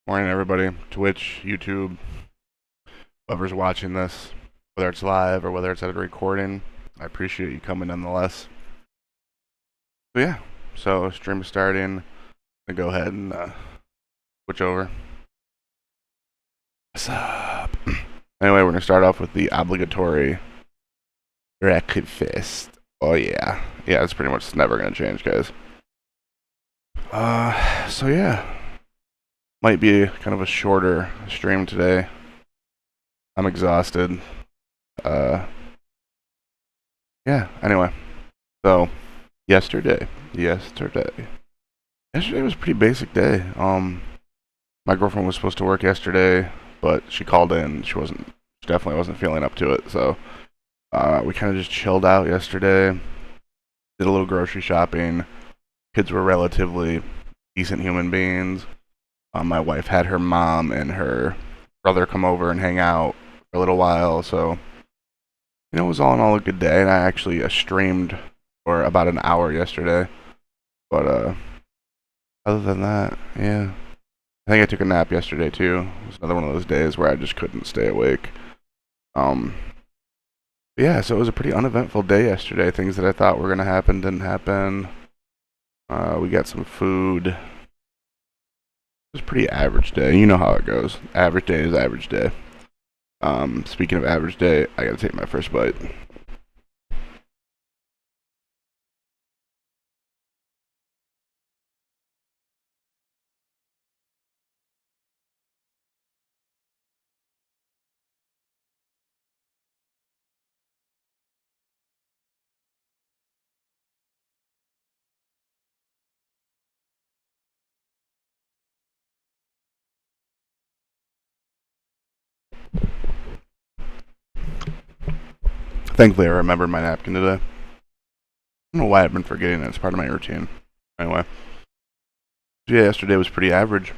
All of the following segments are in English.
Morning, everybody. Twitch, YouTube, whoever's watching this, whether it's live or whether it's at a recording, I appreciate you coming nonetheless. So yeah, stream is starting. I'm gonna go ahead and switch over. What's up? Anyway, we're gonna start off with the obligatory breakfast. Oh yeah, it's pretty much never gonna change, guys. So yeah, might be kind of a shorter stream today. I'm exhausted. Uh, yeah. Anyway, so yesterday was a pretty basic day. My girlfriend was supposed to work yesterday, but she called in. She definitely wasn't feeling up to it. So we kind of just chilled out yesterday. Did a little grocery shopping. Kids were relatively decent human beings. My wife had her mom and her brother come over and hang out for a little while. So it was all in all a good day. And I actually streamed for about an hour yesterday. But other than that, yeah. I think I took a nap yesterday too. It was another one of those days where I just couldn't stay awake. Um, yeah, so it was a pretty uneventful day yesterday. Things that I thought were gonna happen didn't happen. We got some food. It was a pretty average day. You know how it goes. Average day is average day. Speaking of average day, I gotta take my first bite. Thankfully, I remembered my napkin today. I don't know why I've been forgetting it. It's part of my routine. Anyway, so yeah, yesterday was pretty average.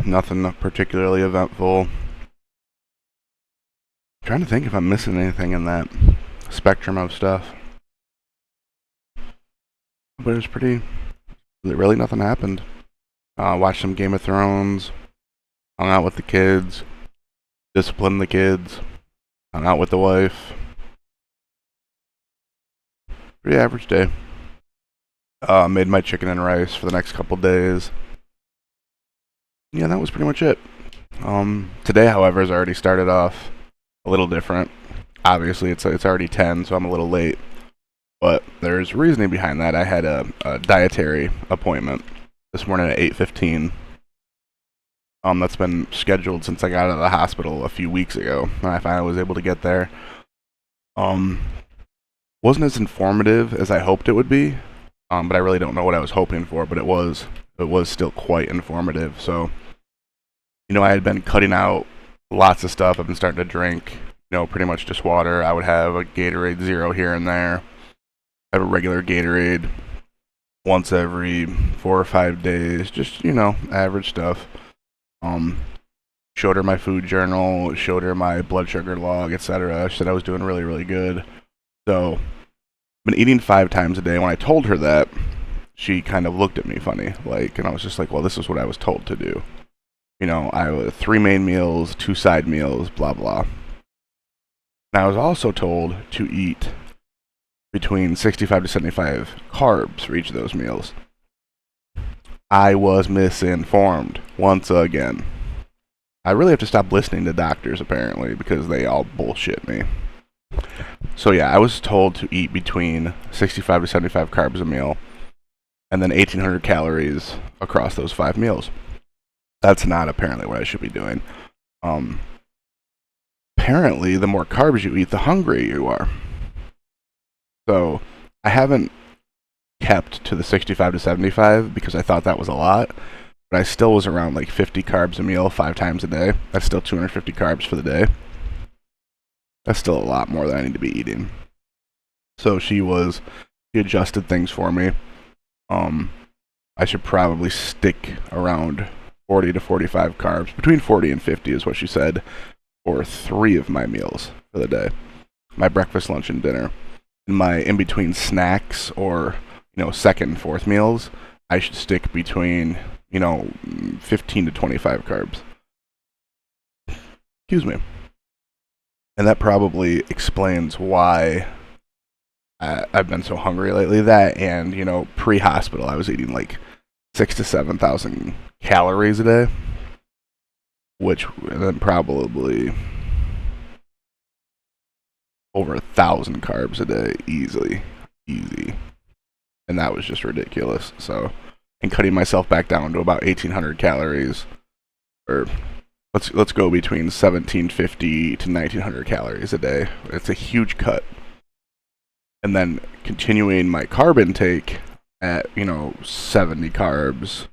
Nothing particularly eventful. Trying to think if I'm missing anything in that spectrum of stuff. But it was really nothing happened. Watched some Game of Thrones, hung out with the kids, disciplined the kids, hung out with the wife. Pretty average day. Made my chicken and rice for the next couple days. Yeah, that was pretty much it. Today, however, has already started off a little different. Obviously, it's already 10, so I'm a little late. But there's reasoning behind that. I had a dietary appointment this morning at 8:15. That's been scheduled since I got out of the hospital a few weeks ago, and I finally was able to get there. Um, wasn't as informative as I hoped it would be, but I really don't know what I was hoping for. But it was still quite informative. So, I had been cutting out lots of stuff. I've been starting to drink, pretty much just water. I would have a Gatorade Zero here and there. I have a regular Gatorade once every 4 or 5 days. Just average stuff. Showed her my food journal, showed her my blood sugar log, etc. She said I was doing really, really good. So, I've been eating 5 times a day. When I told her that, she kind of looked at me funny, and I was just like, well, this is what I was told to do. I was 3 main meals, 2 side meals, blah, blah. And I was also told to eat between 65 to 75 carbs for each of those meals. I was misinformed once again. I really have to stop listening to doctors, apparently, because they all bullshit me. So yeah, I was told to eat between 65 to 75 carbs a meal, and then 1,800 calories across those 5 meals. That's not apparently what I should be doing. Apparently, the more carbs you eat, the hungrier you are. So I haven't kept to the 65 to 75 because I thought that was a lot, but I still was around like 50 carbs a meal 5 times a day. That's still 250 carbs for the day. That's still a lot more than I need to be eating. So she adjusted things for me. I should probably stick around 40 to 45 carbs. Between 40 and 50 is what she said for 3 of my meals for the day. My breakfast, lunch, and dinner. My in-between snacks or, second and fourth meals, I should stick between you know, 15 to 25 carbs. Excuse me. And that probably explains why I've been so hungry lately. That and, you know, pre-hospital, I was eating like 6 to 7,000 calories a day, which then probably over 1,000 carbs a day, easy. And that was just ridiculous. So, and cutting myself back down to about 1,800 calories, or let's go between 1,750 to 1,900 calories a day. It's a huge cut. And then continuing my carb intake at, you know, 70 carbs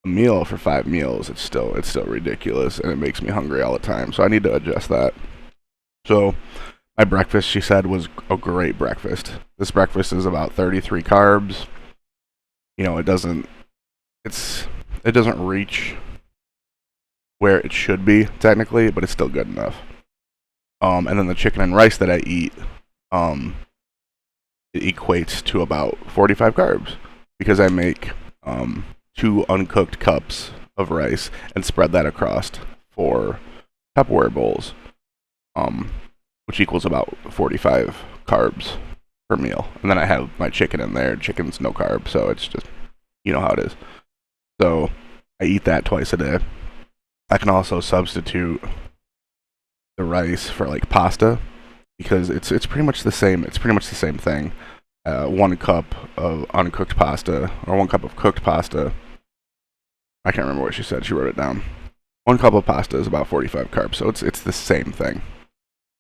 a meal for 5 meals, it's still ridiculous, and it makes me hungry all the time. So I need to adjust that. So my breakfast, she said, was a great breakfast. This breakfast is about 33 carbs. You know, it doesn't reach where it should be technically, but it's still good enough. And then the chicken and rice that I eat, it equates to about 45 carbs because I make 2 uncooked cups of rice and spread that across 4 Tupperware bowls, which equals about 45 carbs per meal. And then I have my chicken in there. Chicken's no carb, so it's just, you know how it is. So I eat that twice a day. I can also substitute the rice for like pasta because it's pretty much the same. It's pretty much the same thing. 1 cup of uncooked pasta or 1 cup of cooked pasta. I can't remember what she said. She wrote it down. 1 cup of pasta is about 45 carbs, so it's the same thing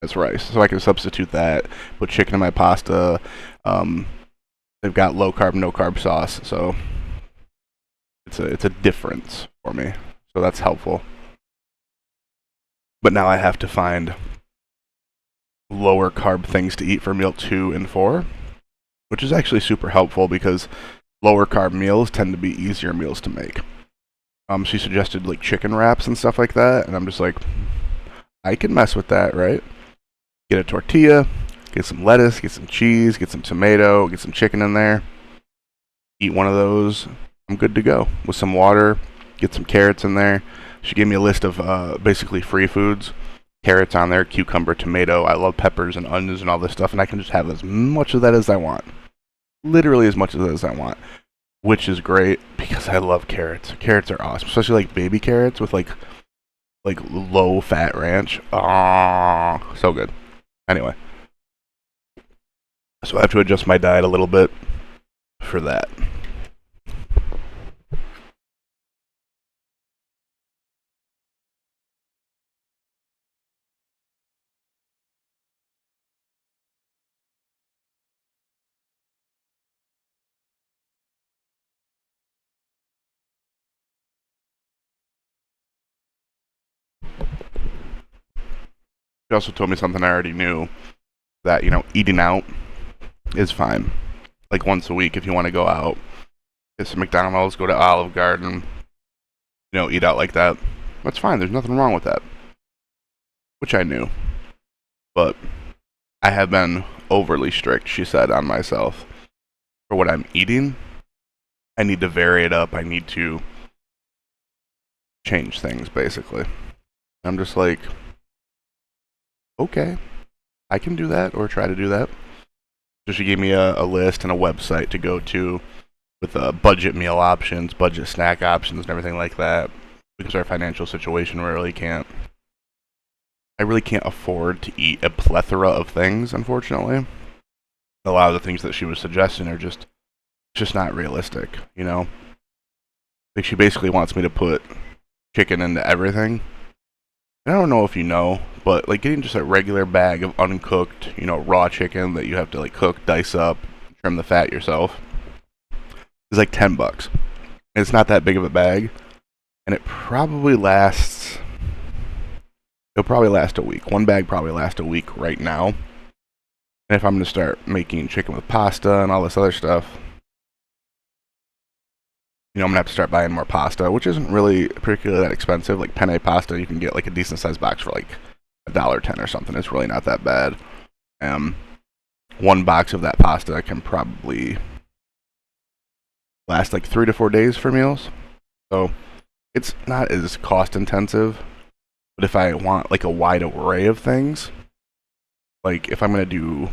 as rice. So I can substitute that. Put chicken in my pasta. They've got low carb, no carb sauce, so it's a difference for me. So that's helpful. But now I have to find lower carb things to eat for meal 2 and 4, which is actually super helpful because lower carb meals tend to be easier meals to make. She suggested like chicken wraps and stuff like that, and I'm just like, I can mess with that, right? Get a tortilla, get some lettuce, get some cheese, get some tomato, get some chicken in there. Eat one of those, I'm good to go. With some water, get some carrots in there. She gave me a list of basically free foods. Carrots on there, cucumber, tomato. I love peppers and onions and all this stuff, and I can just have as much of that as I want. Literally as much of that as I want. Which is great because I love carrots. Carrots are awesome, especially like baby carrots with like low fat ranch. Ah, so good. Anyway, so I have to adjust my diet a little bit for that. She also told me something I already knew, that, you know, eating out is fine. Like once a week if you want to go out, get some McDonald's, go to Olive Garden, you know, eat out like that. That's fine. There's nothing wrong with that. Which I knew. But I have been overly strict, she said, on myself for what I'm eating. I need to vary it up. I need to change things, basically. I'm just like, okay, I can do that or try to do that. So she gave me a list and a website to go to with budget meal options, budget snack options, and everything like that. Because our financial situation, I really can't afford to eat a plethora of things, unfortunately. A lot of the things that she was suggesting are just not realistic, you know? Like, she basically wants me to put chicken into everything. And I don't know if you know, but like getting just a regular bag of uncooked, you know, raw chicken that you have to like cook, dice up, trim the fat yourself is like $10. And it's not that big of a bag, and it'll probably last a week. One bag probably lasts a week right now. And if I'm going to start making chicken with pasta and all this other stuff, you know, I'm going to have to start buying more pasta, which isn't really particularly that expensive. Like penne pasta, you can get like a decent sized box for like $1.10 or something. It's really not that bad. One box of that pasta can probably last like 3 to 4 days for meals. So it's not as cost intensive. But if I want like a wide array of things, like if I'm gonna do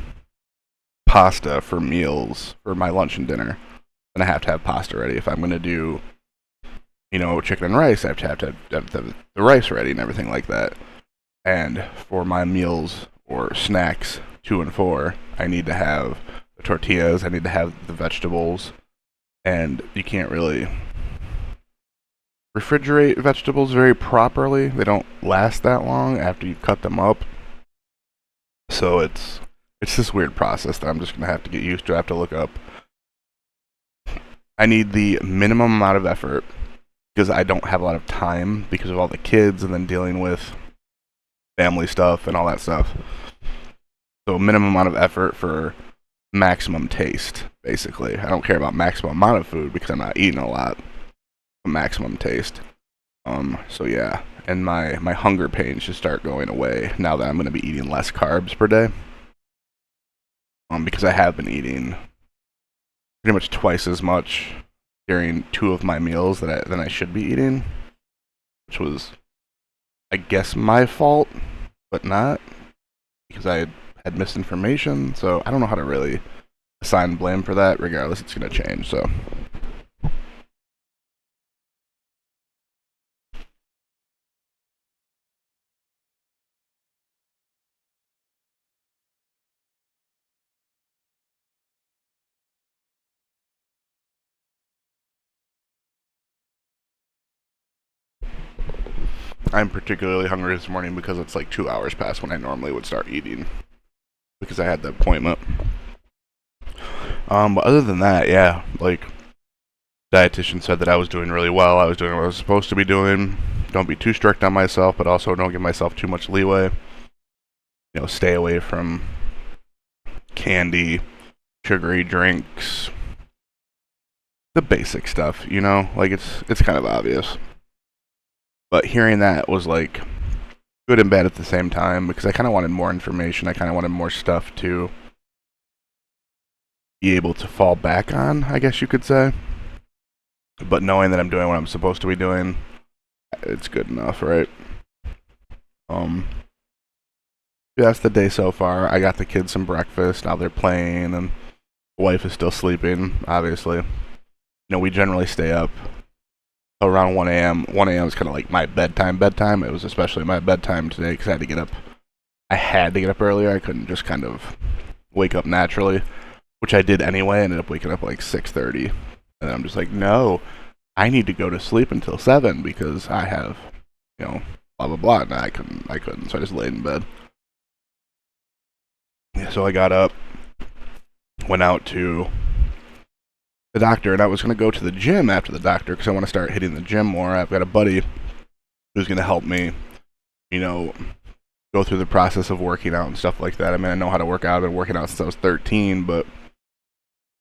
pasta for meals for my lunch and dinner, then I have to have pasta ready. If I'm gonna do, chicken and rice, I have to have the rice ready and everything like that. And for my meals or snacks 2 and 4, I need to have the tortillas, I need to have the vegetables, and you can't really refrigerate vegetables very properly. They don't last that long after you cut them up. So it's this weird process that I'm just gonna have to get used to. I have to look up. I need the minimum amount of effort because I don't have a lot of time because of all the kids and then dealing with family stuff and all that stuff. So minimum amount of effort for maximum taste, basically. I don't care about maximum amount of food because I'm not eating a lot. Maximum taste. So yeah, and my hunger pains should start going away now that I'm going to be eating less carbs per day. Because I have been eating pretty much twice as much during 2 of my meals than I should be eating, which was, I guess, my fault, but not because I had misinformation. So I don't know how to really assign blame for that. Regardless, it's going to change. So I'm particularly hungry this morning because it's like 2 hours past when I normally would start eating because I had the appointment. But other than that, yeah, like dietitian said that I was doing really well. I was doing what I was supposed to be doing. Don't be too strict on myself, but also don't give myself too much leeway. Stay away from candy, sugary drinks, the basic stuff. Like it's kind of obvious. But hearing that was like good and bad at the same time because I kind of wanted more information. I kind of wanted more stuff to be able to fall back on, I guess you could say. But knowing that I'm doing what I'm supposed to be doing, it's good enough, right? Um, yeah, that's the day so far. I got the kids some breakfast. Now they're playing, and the wife is still sleeping. Obviously, we generally stay up around 1 a.m. 1 a.m. is kind of like my bedtime. Bedtime. It was especially my bedtime today because I had to get up. I had to get up earlier. I couldn't just kind of wake up naturally, which I did anyway. I ended up waking up like 6:30, and then I'm just like, no, I need to go to sleep until 7 because I have, blah blah blah. And I couldn't. So I just laid in bed. Yeah, so I got up, went out to the doctor, and I was going to go to the gym after the doctor because I want to start hitting the gym more. I've got a buddy who's going to help me, you know, go through the process of working out and stuff like that. I mean, I know how to work out. I've been working out since I was 13, but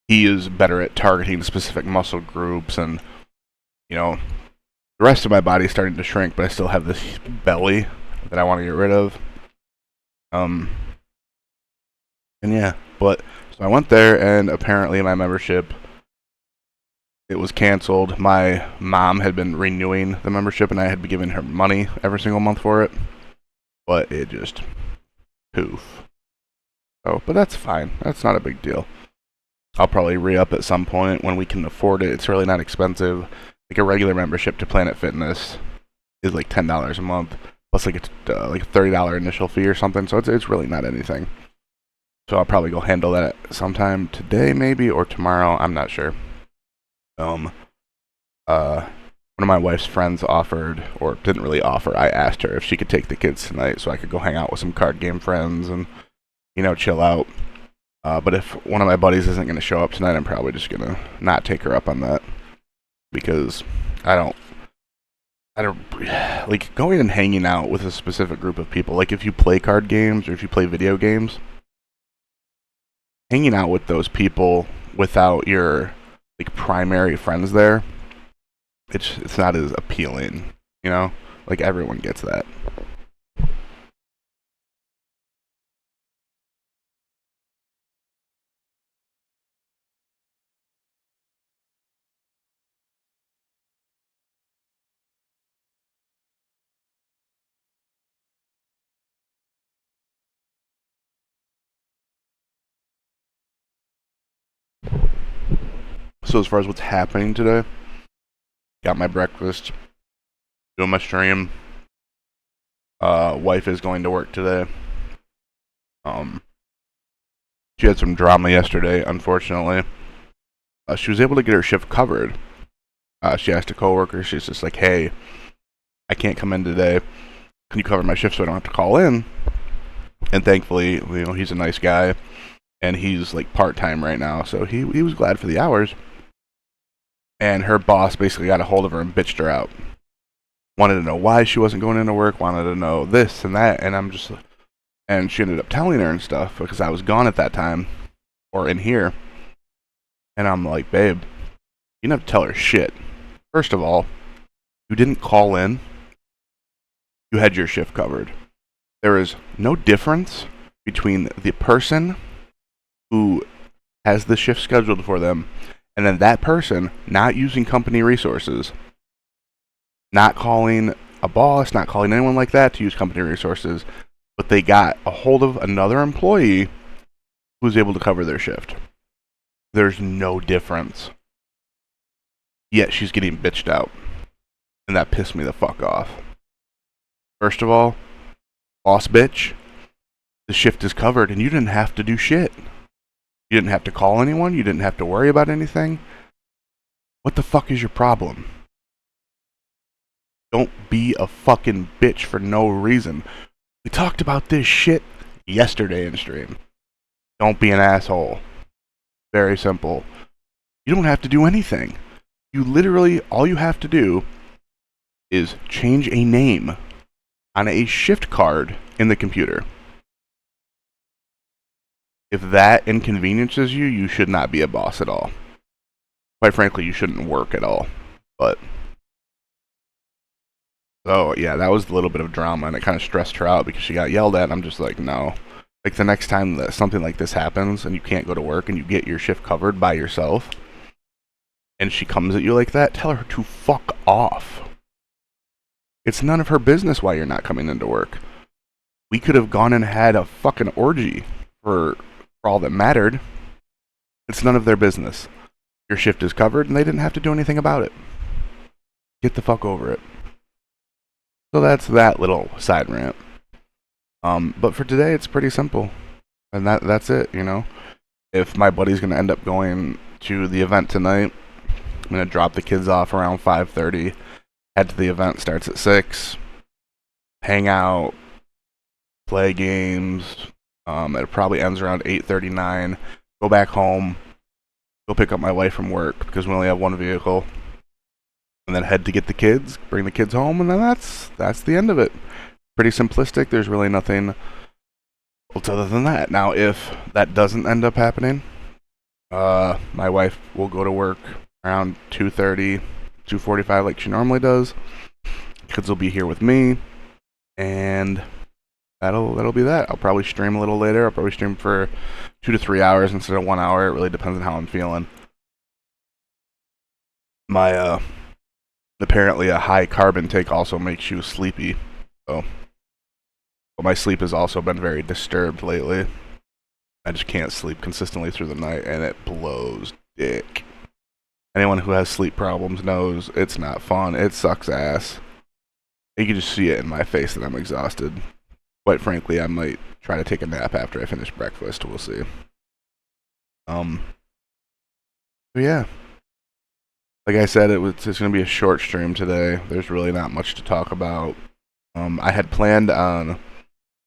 he is better at targeting specific muscle groups, and the rest of my body is starting to shrink, but I still have this belly that I want to get rid of. And yeah, but so I went there, and apparently my membership, it was canceled. My mom had been renewing the membership, and I had been giving her money every single month for it, but it just poof. Oh, but that's fine. That's not a big deal. I'll probably re-up at some point when we can afford it. It's really not expensive. Like a regular membership to Planet Fitness is like $10 a month, plus like a $30 initial fee or something. So it's really not anything. So I'll probably go handle that sometime today, maybe, or tomorrow. I'm not sure. Um, one of my wife's friends offered, or didn't really offer. I asked her if she could take the kids tonight so I could go hang out with some card game friends and chill out. But if one of my buddies isn't going to show up tonight, I'm probably just going to not take her up on that because I don't like going and hanging out with a specific group of people. Like if you play card games or if you play video games, hanging out with those people without your like primary friends there, it's not as appealing, Like everyone gets that. So as far as what's happening today, got my breakfast, doing my stream. Wife is going to work today. She had some drama yesterday, unfortunately. She was able to get her shift covered. She asked a coworker, she's just like, hey, I can't come in today. Can you cover my shift so I don't have to call in? And thankfully, he's a nice guy, and he's like part-time right now, so he was glad for the hours. And her boss basically got a hold of her and bitched her out. Wanted to know why she wasn't going into work, wanted to know this and that, and she ended up telling her and stuff, because I was gone at that time, or in here. And I'm like, babe, you didn't have to tell her shit. First of all, you didn't call in. You had your shift covered. There is no difference between the person who has the shift scheduled for them and then that person not using company resources, not calling a boss, not calling anyone like that to use company resources, but they got a hold of another employee who was able to cover their shift. There's no difference. Yet she's getting bitched out. And that pissed me the fuck off. First of all, boss bitch, the shift is covered and you didn't have to do shit. You didn't have to call anyone. You didn't have to worry about anything. What the fuck is your problem? Don't be a fucking bitch for no reason. We talked about this shit yesterday in stream. Don't be an asshole. Very simple. You don't have to do anything. You literally, all you have to do is change a name on a shift card in the computer. If that inconveniences you, you should not be a boss at all. Quite frankly, you shouldn't work at all. But so yeah, that was a little bit of drama, and it kind of stressed her out because she got yelled at. And I'm just like, no. Like the next time that something like this happens and you can't go to work and you get your shift covered by yourself, and she comes at you like that, tell her to fuck off. It's none of her business why you're not coming into work. We could have gone and had a fucking orgy for all that mattered. It's none of their business. Your shift is covered and they didn't have to do anything about it. Get the fuck over it. So that's that little side rant. But for today, it's pretty simple. And that's it, If my buddy's going to end up going to the event tonight, I'm going to drop the kids off around 5:30. Head to the event, starts at 6. Hang out, play games. It probably ends around 8:39. Go back home. Go pick up my wife from work because we only have one vehicle. And then head to get the kids, bring the kids home, and then that's the end of it. Pretty simplistic. There's really nothing else other than that. Now, if that doesn't end up happening, my wife will go to work around 2:30, 2:45 like she normally does. Kids will be here with me, and that'll be that. I'll probably stream a little later. I'll probably stream for 2 to 3 hours instead of 1 hour. It really depends on how I'm feeling. My apparently a high carb intake also makes you sleepy. So, but my sleep has also been very disturbed lately. I just can't sleep consistently through the night, and it blows dick. Anyone who has sleep problems knows it's not fun. It sucks ass. You can just see it in my face that I'm exhausted. Quite frankly, I might try to take a nap after I finish breakfast. We'll see. But yeah. Like I said, it's going to be a short stream today. There's really not much to talk about. I had planned on,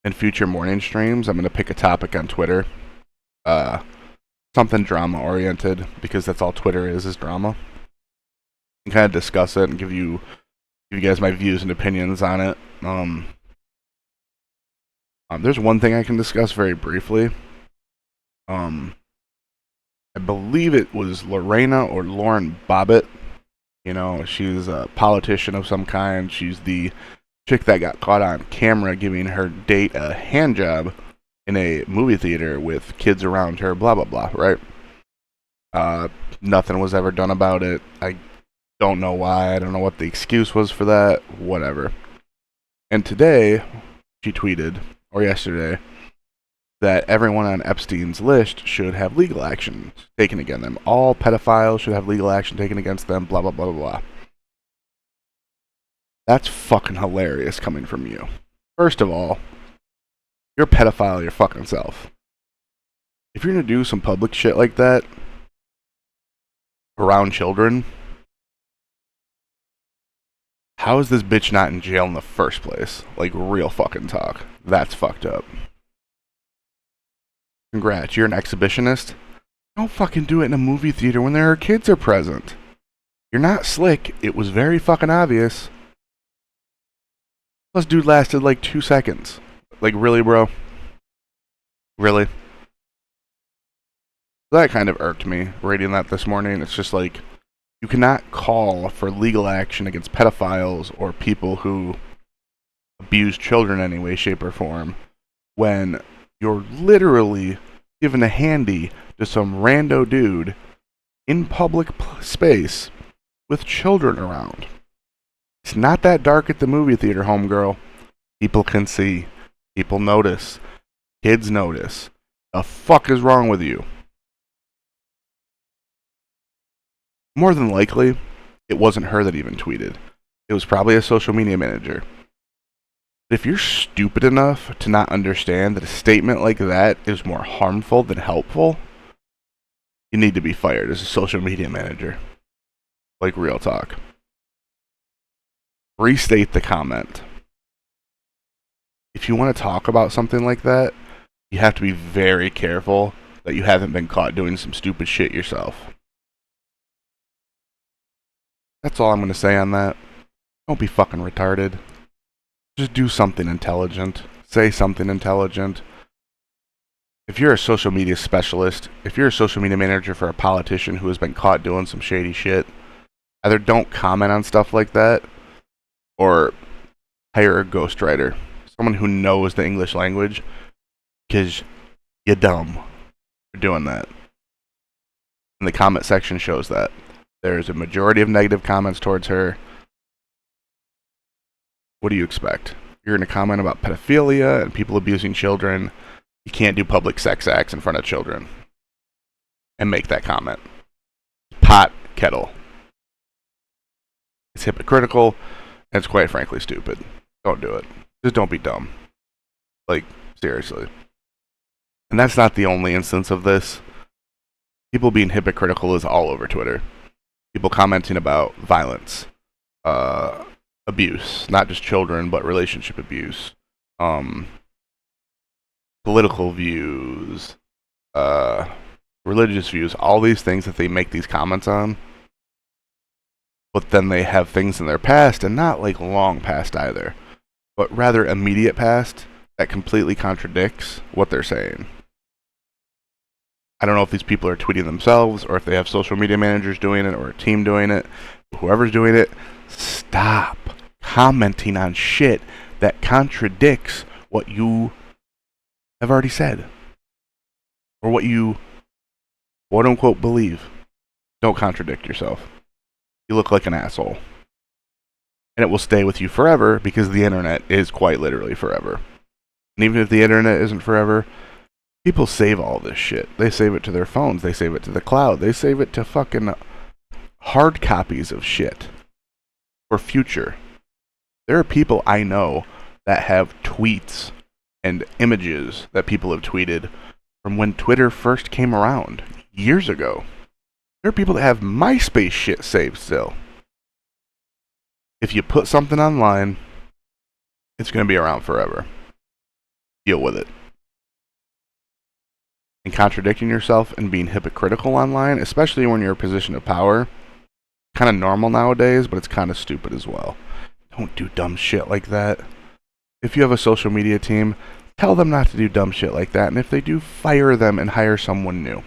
in future morning streams, I'm going to pick a topic on Twitter. Something drama-oriented, because that's all Twitter is drama. And kind of discuss it and give you guys my views and opinions on it. There's one thing I can discuss very briefly. I believe it was Lorena or Lauren Bobbitt. She's a politician of some kind. She's the chick that got caught on camera giving her date a hand job in a movie theater with kids around her, blah, blah, blah, right? Nothing was ever done about it. I don't know why. I don't know what the excuse was for that. Whatever. And today, she tweeted, or yesterday, that everyone on Epstein's list should have legal action taken against them. All pedophiles should have legal action taken against them, blah, blah, blah, blah, blah. That's fucking hilarious coming from you. First of all, you're a pedophile your fucking self. If you're gonna do some public shit like that around children, how is this bitch not in jail in the first place? Like, real fucking talk. That's fucked up. Congrats, you're an exhibitionist? Don't fucking do it in a movie theater when there are kids are present. You're not slick. It was very fucking obvious. Plus, dude lasted like 2 seconds. Like, really, bro? Really? That kind of irked me, reading that this morning. It's just like, you cannot call for legal action against pedophiles or people who abuse children in any way, shape, or form when you're literally giving a handy to some rando dude in public space with children around. It's not that dark at the movie theater, homegirl. People can see. People notice. Kids notice. The fuck is wrong with you? More than likely, it wasn't her that even tweeted. It was probably a social media manager. But if you're stupid enough to not understand that a statement like that is more harmful than helpful, you need to be fired as a social media manager. Like, real talk. Restate the comment. If you want to talk about something like that, you have to be very careful that you haven't been caught doing some stupid shit yourself. That's all I'm going to say on that. Don't be fucking retarded. Just do something intelligent. Say something intelligent. If you're a social media specialist, if you're a social media manager for a politician who has been caught doing some shady shit, either don't comment on stuff like that, or hire a ghostwriter. Someone who knows the English language, because you're dumb for doing that. And the comment section shows that. There's a majority of negative comments towards her. What do you expect? You're going to comment about pedophilia and people abusing children. You can't do public sex acts in front of children and make that comment. Pot kettle. It's hypocritical, and it's quite frankly stupid. Don't do it. Just don't be dumb. Like, seriously. And that's not the only instance of this. People being hypocritical is all over Twitter. People commenting about violence, abuse, not just children, but relationship abuse, political views, religious views, all these things that they make these comments on. But then they have things in their past, and not like long past either, but rather immediate past that completely contradicts what they're saying. I don't know if these people are tweeting themselves or if they have social media managers doing it or a team doing it. Whoever's doing it, stop commenting on shit that contradicts what you have already said or what you quote unquote believe. Don't contradict yourself. You look like an asshole. And it will stay with you forever because the internet is quite literally forever. And even if the internet isn't forever, people save all this shit. They save it to their phones. They save it to the cloud. They save it to fucking hard copies of shit for future. There are people I know that have tweets and images that people have tweeted from when Twitter first came around years ago. There are people that have MySpace shit saved still. If you put something online, it's going to be around forever. Deal with it. And contradicting yourself and being hypocritical online, especially when you're in a position of power, kind of normal nowadays, but it's kind of stupid as well. Don't do dumb shit like that. If you have a social media team, tell them not to do dumb shit like that, and if they do, fire them and hire someone new.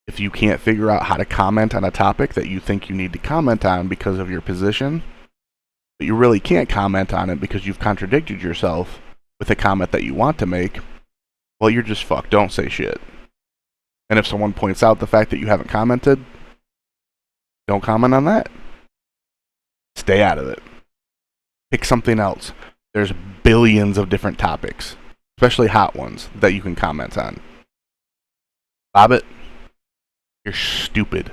If you can't figure out how to comment on a topic that you think you need to comment on because of your position, but you really can't comment on it because you've contradicted yourself with a comment that you want to make, well, you're just fucked. Don't say shit. And if someone points out the fact that you haven't commented, don't comment on that. Stay out of it. Pick something else. There's billions of different topics. especially hot ones that you can comment on. Bobbitt, you're stupid.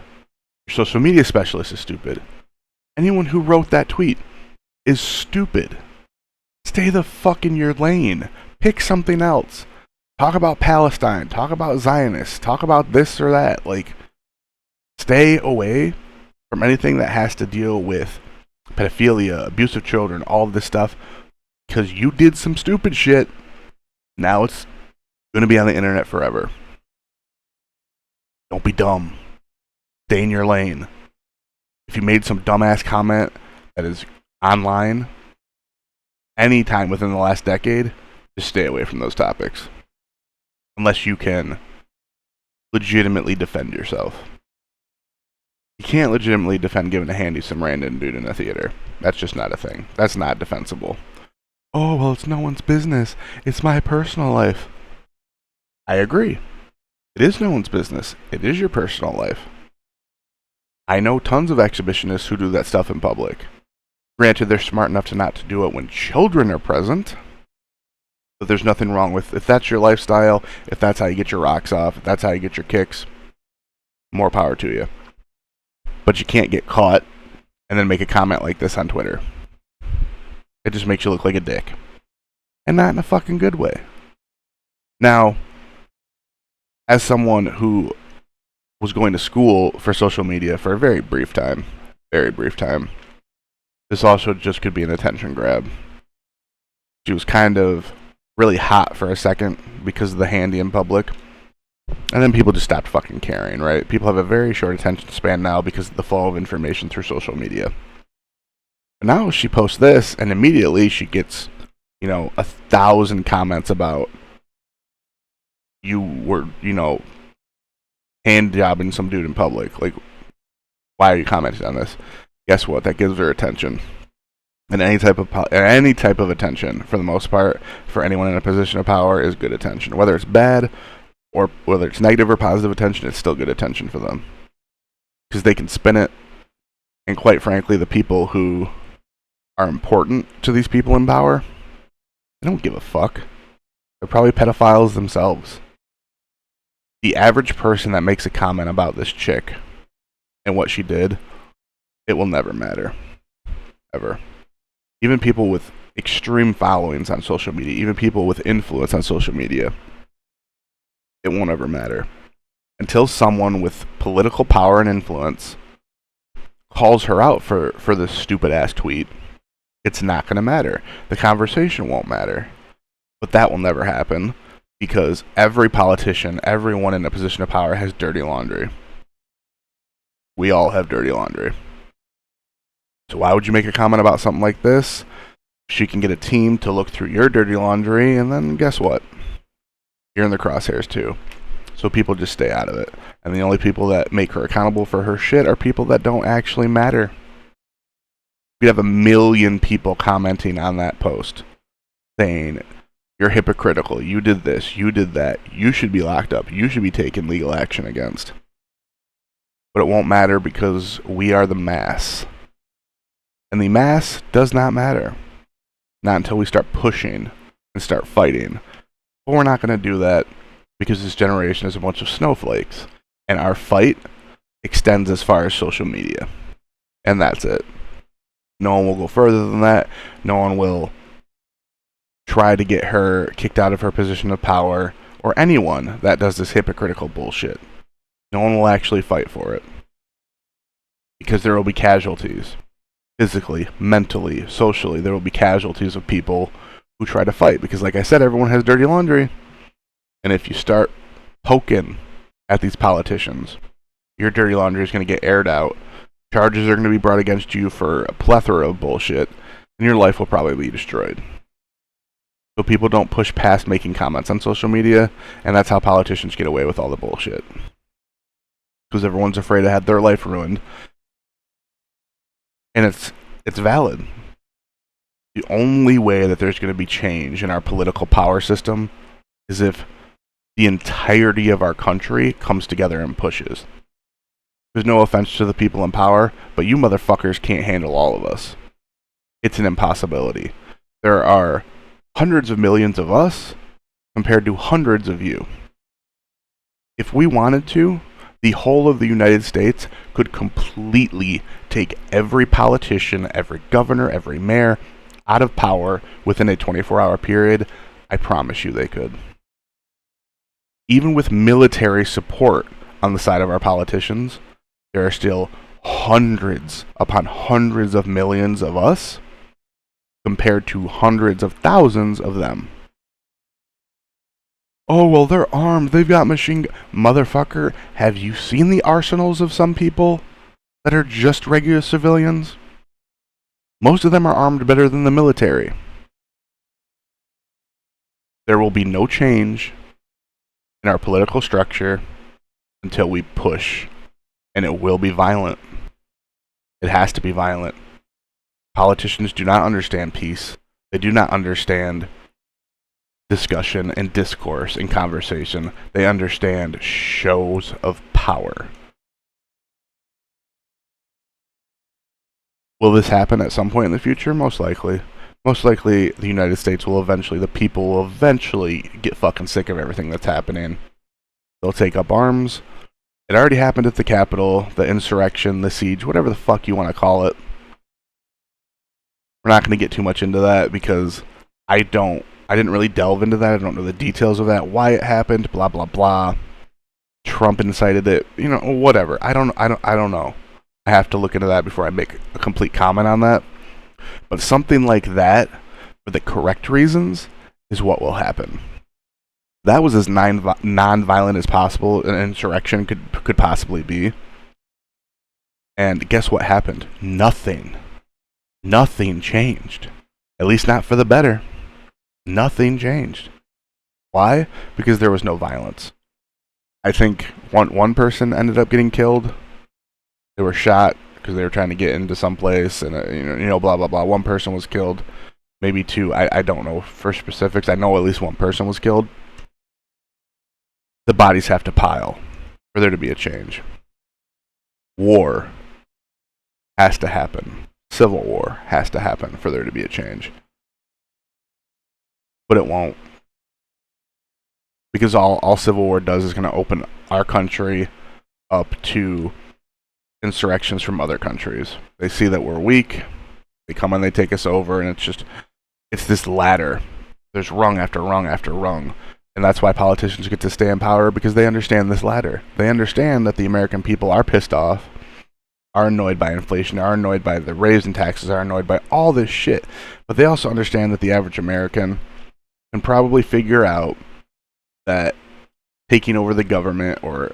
Your social media specialist is stupid. Anyone who wrote that tweet is stupid. Stay the fuck in your lane. Pick something else. Talk about Palestine. Talk about Zionists. Talk about this or that. Like, stay away from anything that has to deal with pedophilia, abuse of children, all of this stuff. Because you did some stupid shit. Now it's going to be on the internet forever. Don't be dumb. Stay in your lane. If you made some dumbass comment that is online anytime within the last decade, just stay away from those topics. Unless you can legitimately defend yourself. You can't legitimately defend giving a handy some random dude in a theater. That's just not a thing. That's not defensible. Oh, well, it's no one's business. It's my personal life. I agree. It is no one's business. It is your personal life. I know tons of exhibitionists who do that stuff in public. Granted, they're smart enough to not to do it when children are present. But there's nothing wrong with, if that's your lifestyle, if that's how you get your rocks off, if that's how you get your kicks, more power to you. But you can't get caught and then make a comment like this on Twitter. It just makes you look like a dick. And not in a fucking good way. Now, as someone who was going to school for social media for a very brief time, this also just could be an attention grab. She was kind of really hot for a second because of the handy in public. And then people just stopped fucking caring, right? People have a very short attention span now because of the flow of information through social media. And now she posts this, and immediately she gets, 1,000 comments about you were, hand jobbing some dude in public. Like, why are you commenting on this? Guess what? That gives her attention. And any type of attention, for the most part, for anyone in a position of power, is good attention. Whether it's bad or whether it's negative or positive attention, it's still good attention for them. Because they can spin it. And quite frankly, the people who are important to these people in power, they don't give a fuck. They're probably pedophiles themselves. The average person that makes a comment about this chick and what she did, it will never matter. Ever. Even people with extreme followings on social media, even people with influence on social media, it won't ever matter. Until someone with political power and influence calls her out for this stupid ass tweet, it's not going to matter. The conversation won't matter. But that will never happen because every politician, everyone in a position of power has dirty laundry. We all have dirty laundry. So why would you make a comment about something like this? She can get a team to look through your dirty laundry, and then guess what? You're in the crosshairs too. So people just stay out of it. And the only people that make her accountable for her shit are people that don't actually matter. You'd have 1 million people commenting on that post saying, you're hypocritical, you did this, you did that, you should be locked up, you should be taken legal action against. But it won't matter because we are the mass. And the mass does not matter. Not until we start pushing and start fighting. But we're not going to do that because this generation is a bunch of snowflakes. And our fight extends as far as social media. And that's it. No one will go further than that. No one will try to get her kicked out of her position of power, or anyone that does this hypocritical bullshit. No one will actually fight for it. Because there will be casualties. Physically, mentally, socially, there will be casualties of people who try to fight. Because like I said, everyone has dirty laundry. And if you start poking at these politicians, your dirty laundry is going to get aired out. Charges are going to be brought against you for a plethora of bullshit. And your life will probably be destroyed. So people don't push past making comments on social media. And that's how politicians get away with all the bullshit. Because everyone's afraid to have their life ruined. And it's valid. The only way that there's going to be change in our political power system is if the entirety of our country comes together and pushes. There's no offense to the people in power, but you motherfuckers can't handle all of us. It's an impossibility. There are hundreds of millions of us, compared to hundreds of you. If we wanted to, the whole of the United States could completely take every politician, every governor, every mayor out of power within a 24-hour period. I promise you they could. Even with military support on the side of our politicians, there are still hundreds upon hundreds of millions of us compared to hundreds of thousands of them. Oh, well, they're armed. They've got machine guns. Motherfucker, have you seen the arsenals of some people that are just regular civilians? Most of them are armed better than the military. There will be no change in our political structure until we push, and it will be violent. It has to be violent. Politicians do not understand peace. They do not understand discussion and discourse and conversation. They understand shows of power. Will this happen at some point in the future? Most likely. Most likely, the United States will eventually, the people will eventually get fucking sick of everything that's happening. They'll take up arms. It already happened at the Capitol, the insurrection, the siege, whatever the fuck you want to call it. We're not going to get too much into that because I didn't really delve into that. I don't know the details of that, why it happened, blah, blah, blah. Trump incited it, whatever. I don't know. I have to look into that before I make a complete comment on that. But something like that, for the correct reasons, is what will happen. That was as non-violent as possible an insurrection could possibly be. And guess what happened? Nothing. Nothing changed. At least not for the better. Nothing changed. Why? Because there was no violence. I think one person ended up getting killed. They were shot because they were trying to get into some place, and blah blah blah. One person was killed, maybe two. I don't know for specifics. I know at least one person was killed. The bodies have to pile for there to be a change. War has to happen. Civil war has to happen for there to be a change. But it won't. Because all civil war does is going to open our country up to insurrections from other countries. They see that we're weak, they come and they take us over, and it's this ladder. There's rung after rung after rung. And that's why politicians get to stay in power, because they understand this ladder. They understand that the American people are pissed off, are annoyed by inflation, are annoyed by the raise in taxes, are annoyed by all this shit. But they also understand that the average American can probably figure out that taking over the government or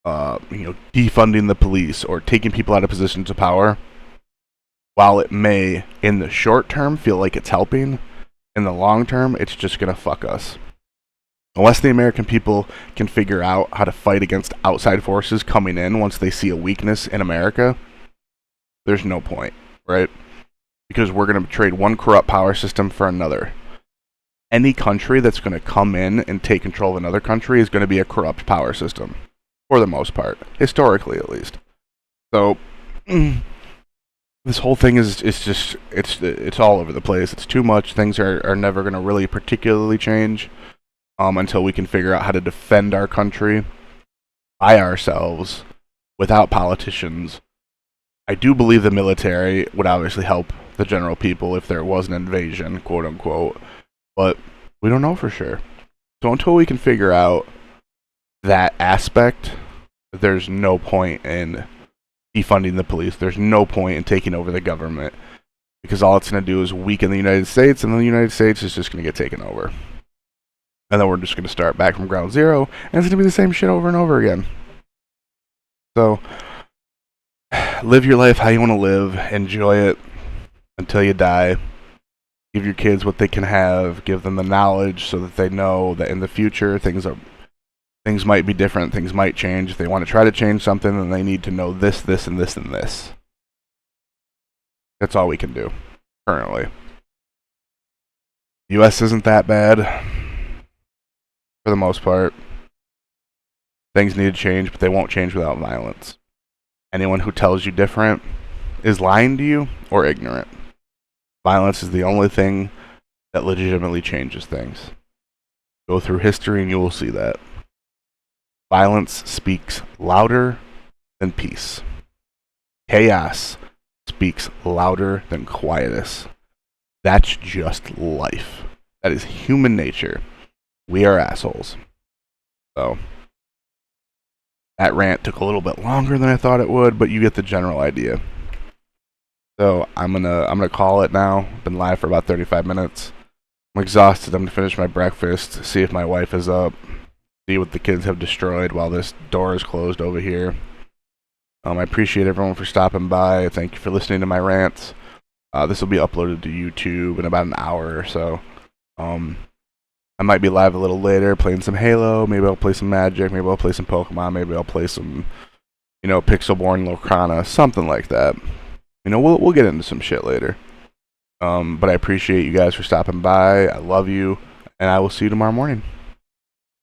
defunding the police or taking people out of positions of power, while it may in the short term feel like it's helping, in the long term it's just gonna fuck us. Unless the American people can figure out how to fight against outside forces coming in once they see a weakness in America, there's no point, right? Because we're gonna trade one corrupt power system for another. Any country that's going to come in and take control of another country is going to be a corrupt power system, for the most part, historically at least. So this whole thing is just it's all over the place. It's too much. Things are never going to really particularly change until we can figure out how to defend our country by ourselves without politicians. I do believe the military would obviously help the general people if there was an invasion, quote unquote. But we don't know for sure. So until we can figure out that aspect, there's no point in defunding the police. There's no point in taking over the government. Because all it's going to do is weaken the United States, and then the United States is just going to get taken over. And then we're just going to start back from ground zero, and it's going to be the same shit over and over again. So, live your life how you want to live. Enjoy it until you die. Give your kids what they can have. Give them the knowledge so that they know that in the future things might be different. Things might change. If they want to try to change something, then they need to know this, this, and this, and this. That's all we can do currently. The U.S. isn't that bad for the most part. Things need to change, but they won't change without violence. Anyone who tells you different is lying to you or ignorant. Violence is the only thing that legitimately changes things. Go through history and you will see that. Violence speaks louder than peace. Chaos speaks louder than quietus. That's just life. That is human nature. We are assholes. So, that rant took a little bit longer than I thought it would, but you get the general idea. So I'm gonna call it now. Been live for about 35 minutes. I'm exhausted. I'm gonna finish my breakfast, see if my wife is up, see what the kids have destroyed while this door is closed over here. I appreciate everyone for stopping by. Thank you for listening to my rants. This will be uploaded to YouTube in about an hour or so. I might be live a little later playing some Halo. Maybe I'll play some Magic. Maybe I'll play some Pokemon. Maybe I'll play some, Pixelborn Lorcana, something like that. We'll get into some shit later. But I appreciate you guys for stopping by. I love you, and I will see you tomorrow morning.